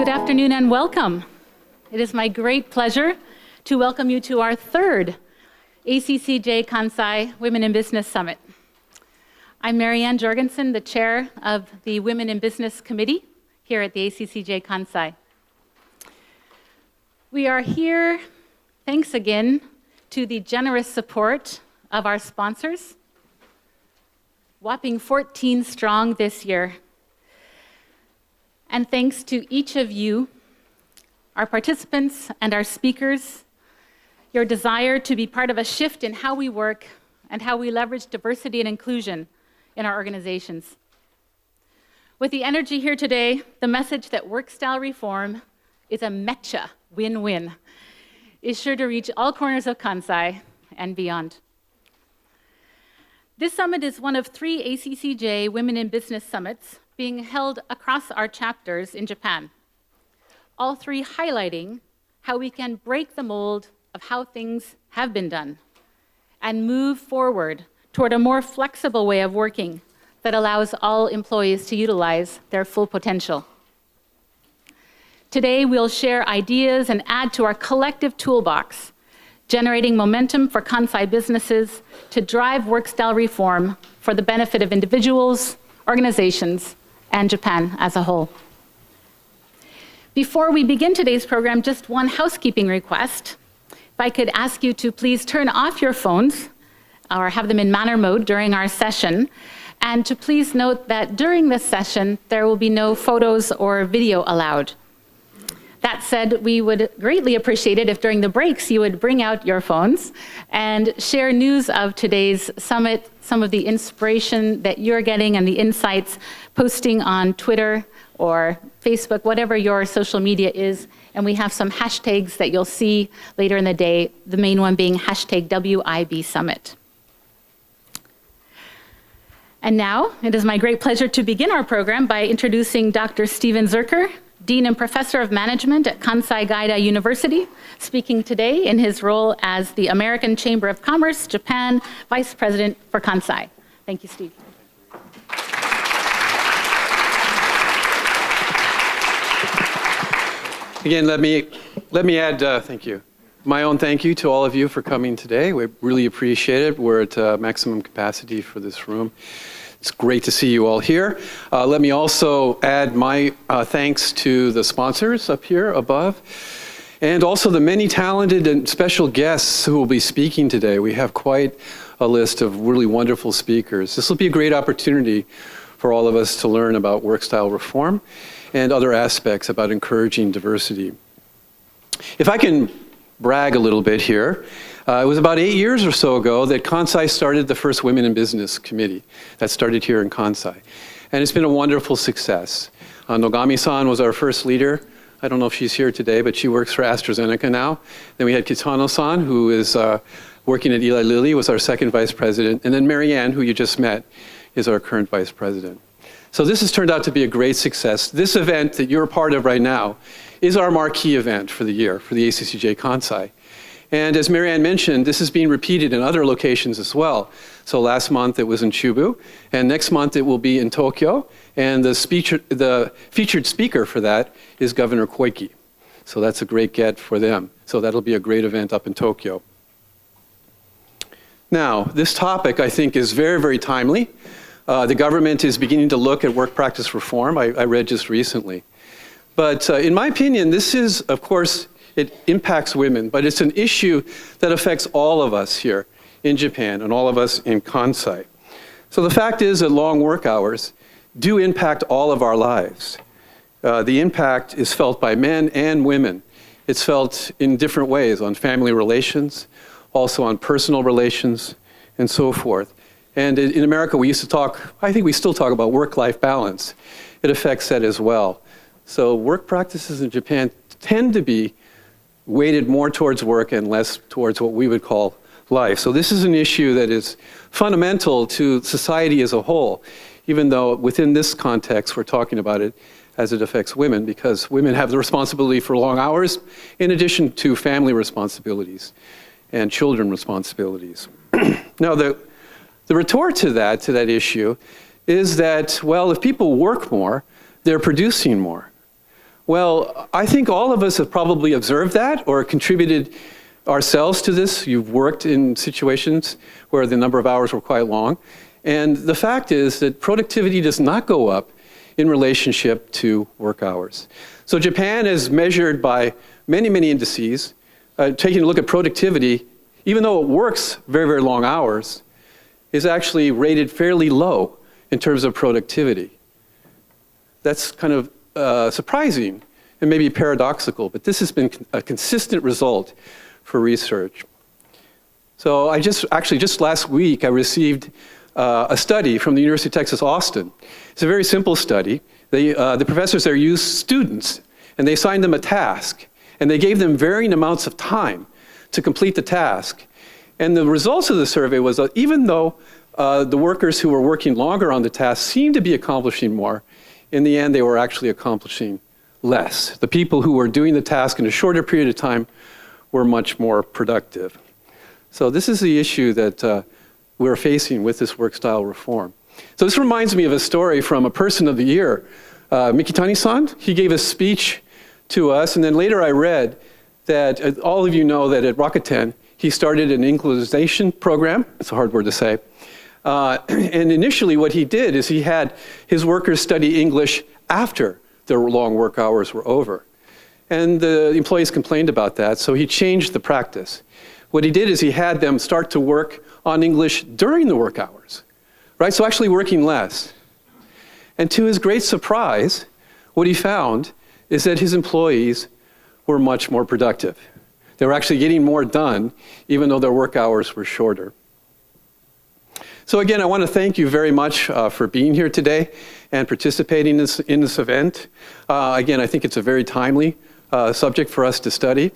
Good afternoon and welcome. It is my great pleasure to welcome you to our third ACCJ Kansai Women in Business Summit. I'm Marianne Jorgensen, the chair of the Women in Business Committee here at the ACCJ Kansai. We are here thanks again to the generous support of our sponsors, whopping 14 strong this year. And thanks to each of you, our participants and our speakers, your desire to be part of a shift in how we work and how we leverage diversity and inclusion in our organizations. With the energy here today, the message that work style reform is a mecha win-win is sure to reach all corners of Kansai and beyond. This summit is one of 3 ACCJ Women in Business Summits being held across our chapters in Japan, all 3 highlighting how we can break the mold of how things have been done and move forward toward a more flexible way of working that allows all employees to utilize their full potential. Today, we'll share ideas and add to our collective toolbox, generating momentum for Kansai businesses to drive work style reform for the benefit of individuals, organizations, and Japan as a whole. Before we begin today's program, just one housekeeping request. If I could ask you to please turn off your phones or have them in manner mode during our session, and to please note that during this session, there will be no photos or video allowed. That said, we would greatly appreciate it if during the breaks you would bring out your phones and share news of today's summit, some of the inspiration that you're getting and the insights, posting on Twitter or Facebook, whatever your social media is. And we have some hashtags that you'll see later in the day, the main one being hashtag WIB Summit. And now, it is my great pleasure to begin our program by introducing Dr. Steven Zerker, Dean and Professor of Management at Kansai Gaida University, speaking today in his role as the American Chamber of Commerce, Japan, Vice President for Kansai. Thank you, Steve. Again, let me add, thank you, my own thank you to all of you for coming today. We really appreciate it. We're at maximum capacity for this room. It's great to see you all here. Let me also add my thanks to the sponsors up here above, and also the many talented and special guests who will be speaking today. We have quite a list of really wonderful speakers. This will be a great opportunity for all of us to learn about work style reform and other aspects about encouraging diversity. If I can brag a little bit here, it was about 8 years or so ago that Kansai started the first Women in Business Committee that started here in Kansai. And it's been a wonderful success. Nogami-san was our first leader. I don't know if she's here today, but she works for AstraZeneca now. Then we had Kitano-san, who is working at Eli Lilly, was our second vice president. And then Marianne, who you just met, is our current vice president. So this has turned out to be a great success. This event that you're a part of right now is our marquee event for the year, for the ACCJ Kansai. And as Marianne mentioned, this is being repeated in other locations as well. So last month it was in Chubu, and next month it will be in Tokyo. And the featured speaker for that is Governor Koike. So that's a great get for them. So that'll be a great event up in Tokyo. Now, this topic I think is very, very timely. The government is beginning to look at work practice reform, I read just recently. But in my opinion, this is, of course, it impacts women, but it's an issue that affects all of us here in Japan and all of us in Kansai. So the fact is that long work hours do impact all of our lives. The impact is felt by men and women. It's felt in different ways on family relations, also on personal relations, and so forth. And in America, we used to talk, I think we still talk about work-life balance. It affects that as well. So work practices in Japan tend to be weighted more towards work and less towards what we would call life. So this is an issue that is fundamental to society as a whole, even though within this context we're talking about it as it affects women, because women have the responsibility for long hours in addition to family responsibilities and children responsibilities. Now the retort to that issue is that, well, if people work more, they're producing more. Well, I think all of us have probably observed that or contributed ourselves to this. You've worked in situations where the number of hours were quite long. And the fact is that productivity does not go up in relationship to work hours. So Japan is measured by many, many indices. Taking a look at productivity, even though it works very, very long hours, is actually rated fairly low in terms of productivity. That's kind of surprising and maybe paradoxical, but this has been a consistent result for research. So just last week, I received a study from the University of Texas, Austin. It's a very simple study. The professors there used students, and they assigned them a task, and they gave them varying amounts of time to complete the task. And the results of the survey was that even though the workers who were working longer on the task seemed to be accomplishing more, in the end, they were actually accomplishing less. The people who were doing the task in a shorter period of time were much more productive. So this is the issue that we're facing with this work style reform. So this reminds me of a story from a person of the year, Mikitani-san. He gave a speech to us, and then later I read that all of you know that at Rakuten, he started an Englishization program. It's a hard word to say. And initially what he did is he had his workers study English after their long work hours were over. And the employees complained about that, so he changed the practice. What he did is he had them start to work on English during the work hours, right? So actually working less. And to his great surprise, what he found is that his employees were much more productive. They were actually getting more done, even though their work hours were shorter. So again, I want to thank you very much for being here today and participating in this event. Again, I think it's a very timely subject for us to study.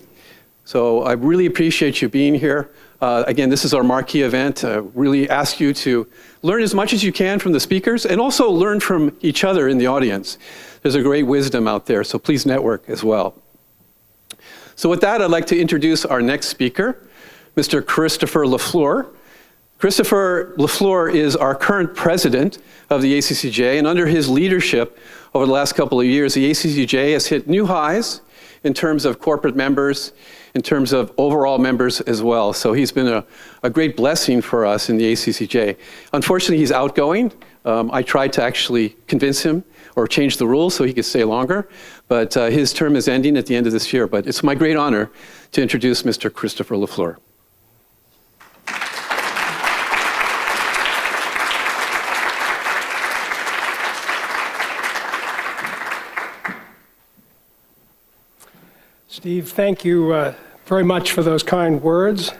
So I really appreciate you being here. Again, this is our marquee event. Really ask you to learn as much as you can from the speakers and also learn from each other in the audience. There's a great wisdom out there, so please network as well. So with that, I'd like to introduce our next speaker, Mr. Christopher Lafleur. Christopher Lafleur is our current president of the ACCJ, and under his leadership over the last couple of years, the ACCJ has hit new highs in terms of corporate members, in terms of overall members as well. So he's been a great blessing for us in the ACCJ. Unfortunately, he's outgoing. I tried to actually convince him or change the rules so he could stay longer, but his term is ending at the end of this year. But it's my great honor to introduce Mr. Christopher Lafleur. Steve, thank you very much for those kind words.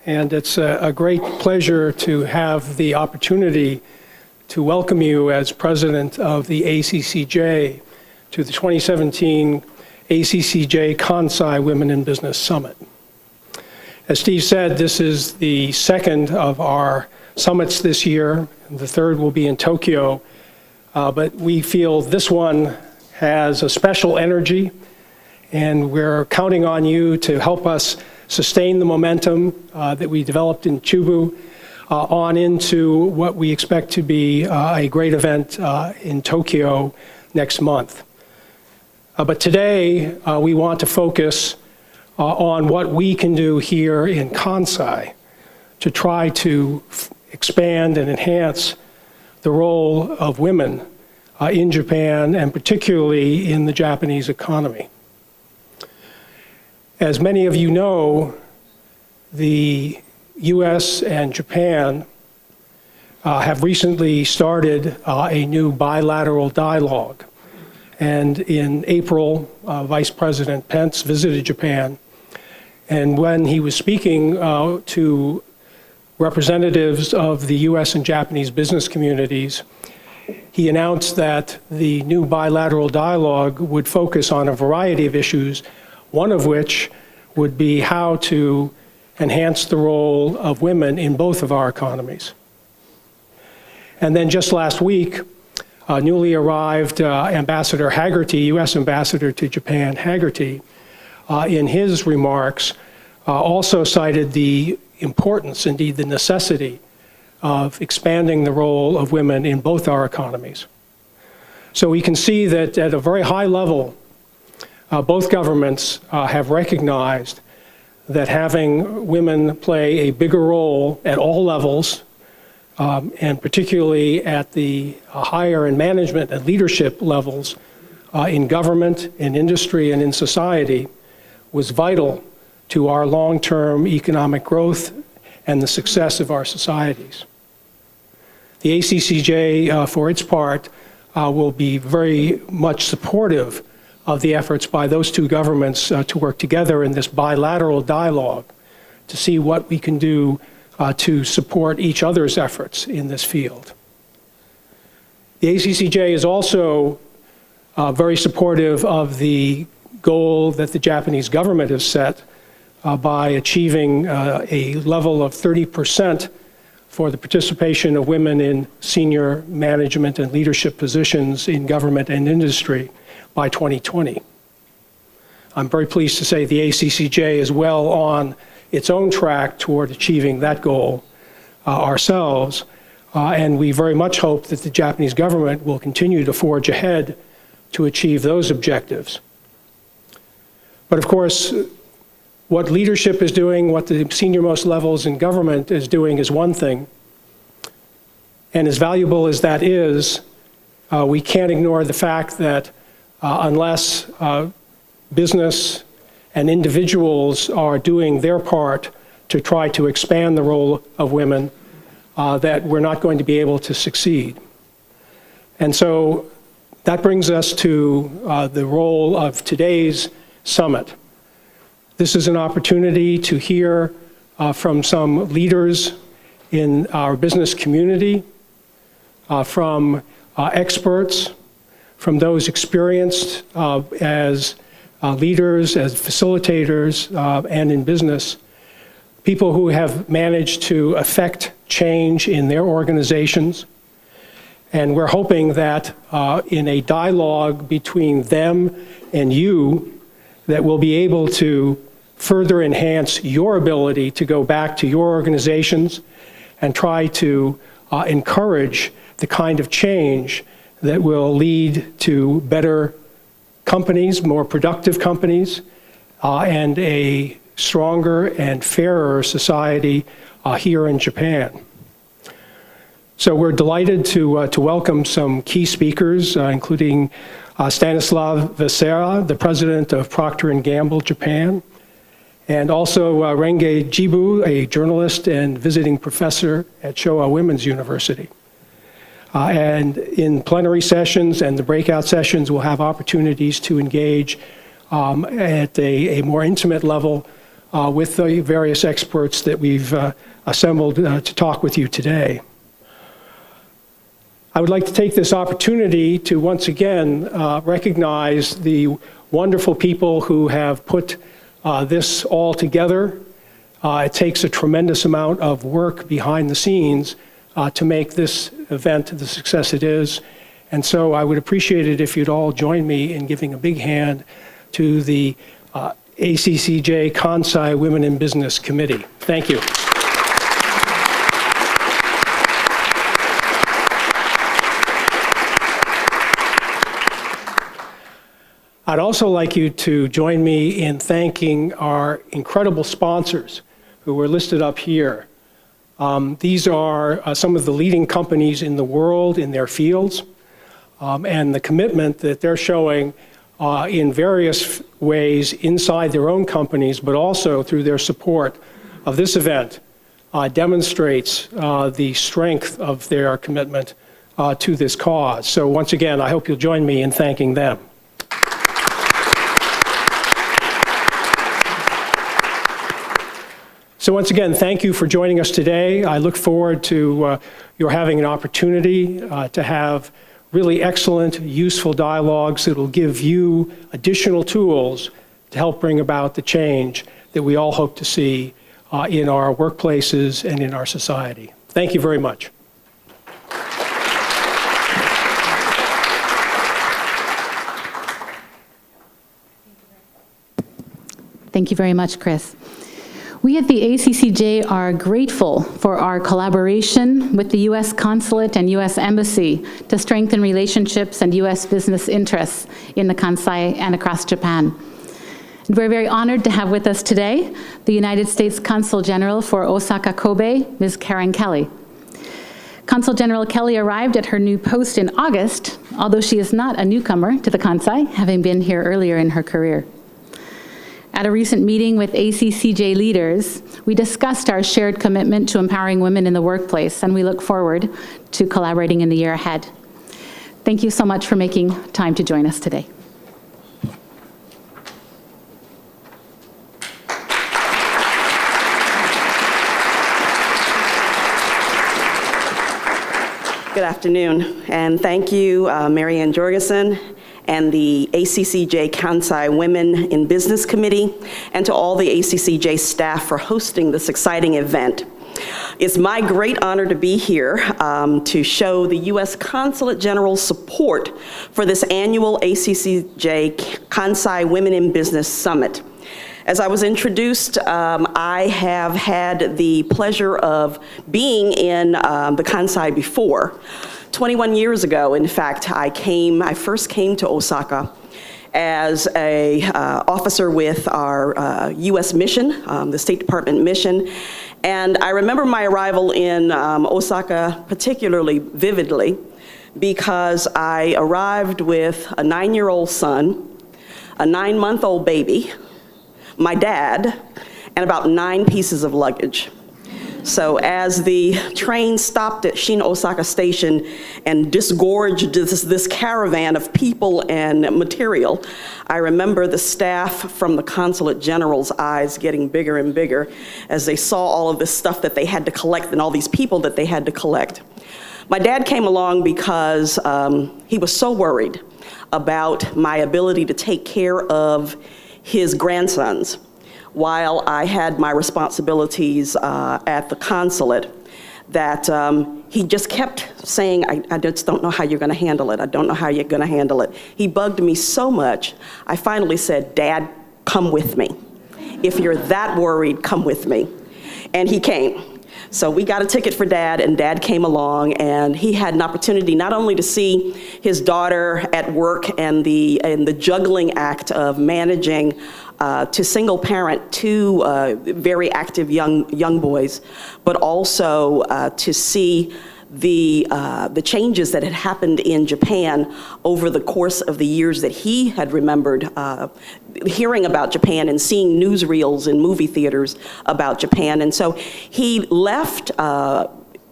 And it's a great pleasure to have the opportunity to welcome you as president of the ACCJ to the 2017 ACCJ Kansai Women in Business Summit. As Steve said, this is the second of our summits this year. The third will be in Tokyo. But we feel this one has a special energy, and we're counting on you to help us sustain the momentum that we developed in Chubu on into what we expect to be a great event in Tokyo next month. But today, we want to focus on what we can do here in Kansai to try to expand and enhance the role of women in Japan, and particularly in the Japanese economy. As many of you know, the US and Japan have recently started a new bilateral dialogue. And in April, Vice President Pence visited Japan. And when he was speaking to representatives of the US and Japanese business communities, he announced that the new bilateral dialogue would focus on a variety of issues, one of which would be how to enhance the role of women in both of our economies. And then just last week, newly arrived Ambassador Haggerty, US Ambassador to Japan Haggerty, in his remarks also cited the importance, indeed the necessity, of expanding the role of women in both our economies. So we can see that at a very high level, both governments have recognized that having women play a bigger role at all levels, and particularly at the higher and management and leadership levels in government, in industry, and in society was vital to our long-term economic growth and the success of our societies. The ACCJ, for its part, will be very much supportive of the efforts by those two governments to work together in this bilateral dialogue to see what we can do to support each other's efforts in this field. The ACCJ is also very supportive of the goal that the Japanese government has set by achieving a level of 30% for the participation of women in senior management and leadership positions in government and industry by 2020. I'm very pleased to say the ACCJ is well on its own track toward achieving that goal ourselves, and we very much hope that the Japanese government will continue to forge ahead to achieve those objectives. But of course, what leadership is doing, what the senior-most levels in government is doing is one thing. And as valuable as that is, we can't ignore the fact that unless business and individuals are doing their part to try to expand the role of women, that we're not going to be able to succeed. And so that brings us to the role of today's summit. This is an opportunity to hear from some leaders in our business community, from experts, from those experienced as leaders, as facilitators, and in business, people who have managed to affect change in their organizations. And we're hoping that in a dialogue between them and you, that we'll be able to further enhance your ability to go back to your organizations and try to encourage the kind of change that will lead to better companies, more productive companies, and a stronger and fairer society here in Japan. So we're delighted to welcome some key speakers, including Stanislav Vesera, the president of Procter & Gamble Japan, and also Renge Jibu, a journalist and visiting professor at Showa Women's University. And in plenary sessions and the breakout sessions, we'll have opportunities to engage at a more intimate level with the various experts that we've assembled to talk with you today. I would like to take this opportunity to once again recognize the wonderful people who have put this all together. It takes a tremendous amount of work behind the scenes to make this event the success it is. And so I would appreciate it if you'd all join me in giving a big hand to the ACCJ Kansai Women in Business Committee. Thank you. I'd also like you to join me in thanking our incredible sponsors who are listed up here. These are some of the leading companies in the world in their fields, and the commitment that they're showing in various ways inside their own companies, but also through their support of this event demonstrates the strength of their commitment to this cause. So once again, I hope you'll join me in thanking them. So once again, thank you for joining us today. I look forward to your having an opportunity to have really excellent, useful dialogues that will give you additional tools to help bring about the change that we all hope to see in our workplaces and in our society. Thank you very much. Thank you very much, Chris. We at the ACCJ are grateful for our collaboration with the U.S. Consulate and U.S. Embassy to strengthen relationships and U.S. business interests in the Kansai and across Japan. And we're very honored to have with us today the United States Consul General for Osaka Kobe, Ms. Karen Kelly. Consul General Kelly arrived at her new post in August, although she is not a newcomer to the Kansai, having been here earlier in her career. At a recent meeting with ACCJ leaders, we discussed our shared commitment to empowering women in the workplace, and we look forward to collaborating in the year ahead. Thank you so much for making time to join us today. Good afternoon, and thank you, Mary Ann Jorgensen, and the ACCJ Kansai Women in Business Committee, and to all the ACCJ staff for hosting this exciting event. It's my great honor to be here to show the U.S. Consulate General's support for this annual ACCJ Kansai Women in Business Summit. As I was introduced, I have had the pleasure of being in the Kansai before. 21 years ago, in fact, I first came to Osaka as an officer with our U.S. mission, the State Department mission. And I remember my arrival in Osaka particularly vividly because I arrived with a 9-year-old son, a 9-month-old baby, my dad, and about 9 pieces of luggage. So as the train stopped at Shin Osaka Station and disgorged this caravan of people and material, I remember the staff from the Consulate General's eyes getting bigger and bigger as they saw all of this stuff that they had to collect and all these people that they had to collect. My dad came along because he was so worried about my ability to take care of his grandsons while I had my responsibilities at the consulate, that he just kept saying, I just don't know how you're gonna handle it. I don't know how you're gonna handle it. He bugged me so much, I finally said, Dad, come with me. If you're that worried, come with me. And he came. So we got a ticket for Dad, and Dad came along, and he had an opportunity not only to see his daughter at work and the juggling act of managing to single parent 2 very active young boys, but also to see the changes that had happened in Japan over the course of the years that he had remembered hearing about Japan and seeing newsreels in movie theaters about Japan. And so he left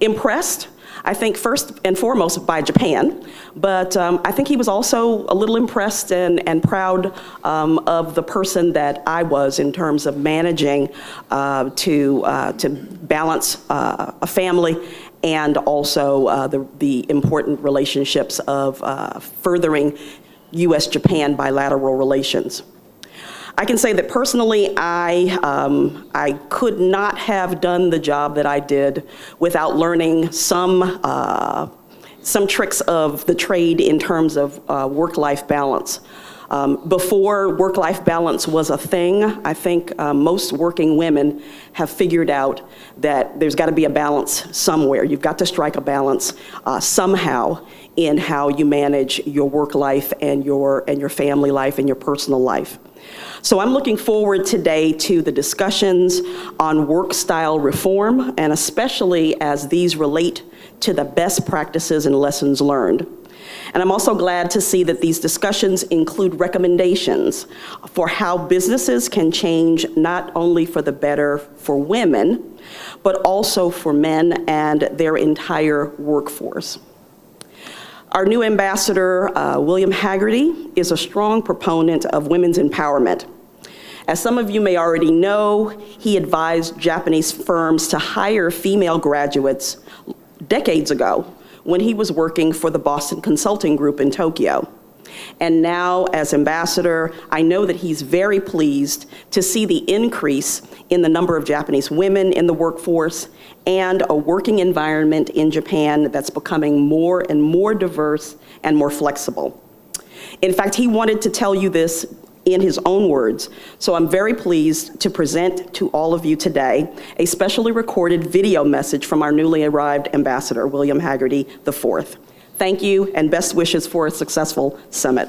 impressed, I think first and foremost by Japan, but I think he was also a little impressed and proud of the person that I was in terms of managing to balance a family and also the important relationships of furthering U.S.-Japan bilateral relations. I can say that personally, I could not have done the job that I did without learning some tricks of the trade in terms of work-life balance. Before work-life balance was a thing, I think most working women have figured out that there's got to be a balance somewhere. You've got to strike a balance somehow in how you manage your work life and your family life and your personal life. So I'm looking forward today to the discussions on work style reform, and especially as these relate to the best practices and lessons learned. And I'm also glad to see that these discussions include recommendations for how businesses can change not only for the better for women, but also for men and their entire workforce. Our new ambassador, William Haggerty, is a strong proponent of women's empowerment. As some of you may already know, he advised Japanese firms to hire female graduates decades ago when he was working for the Boston Consulting Group in Tokyo. And now, as ambassador, I know that he's very pleased to see the increase in the number of Japanese women in the workforce and a working environment in Japan that's becoming more and more diverse and more flexible. In fact, he wanted to tell you this in his own words. So I'm very pleased to present to all of you today a specially recorded video message from our newly arrived ambassador, William Haggerty IV. Thank you, and best wishes for a successful summit.